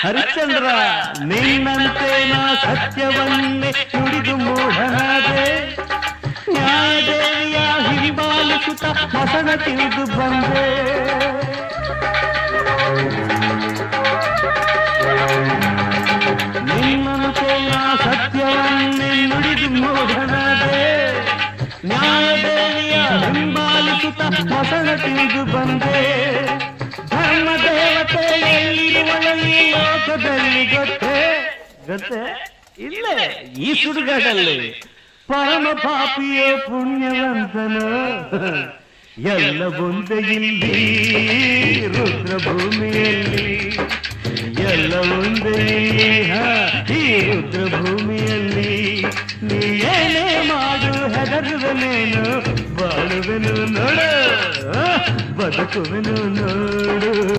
ಹರಿಶ್ಚಂದ್ರ, ನಿನ್ನಂತೆ ನಾ ಸತ್ಯವನ್ನೇ ನುಡಿದು ಮೂಢನಾದೆ. ನ್ಯಾಯದೇವಿಯ ಹಿಂಬಾಲಿಸುತ್ತ ಮಸಣ ತಿಳಿದು ಬಂದೆ. ನಿನ್ನಂತೆ ನಾ ಸತ್ಯವನ್ನೇ ನುಡಿದು ಮೂಢನಾದೆ. ನ್ಯಾಯದೇವಿಯ ಹಿಂಬಾಲಿಸುತ್ತ ಮಸಣ ತಿಳಿದು ಬಂದೆ. ಧರ್ಮ ದೇವತೆ ಎಲ್ಲಿರುವಳು ಈ ಲೋಕದಲ್ಲಿ ಗೊತ್ತೇ? ಗೊತ್ತೇ? ಇಲ್ಲೇ ಈ ಸುಡುಗಾಡಲ್ಲಿ. ಪರಮ ಪಾಪಿಯೋ ಪುಣ್ಯವಂತನು ಎಲ್ಲ ಒಂದೇ ಇಲ್ಲಿ ರುದ್ರಭೂಮಿಯಲ್ಲಿ. ಎಲ್ಲ ಒಂದೇ ಈ ರುದ್ರಭೂಮಿಯಲ್ಲಿ. ನೀ ಏನೇ ಮಾಡು ಹೆದರುವೆನೇನು, ಬಾಳುವೆನು ನೋಡು, ಬದುಕುವೆನು ನೋಡು.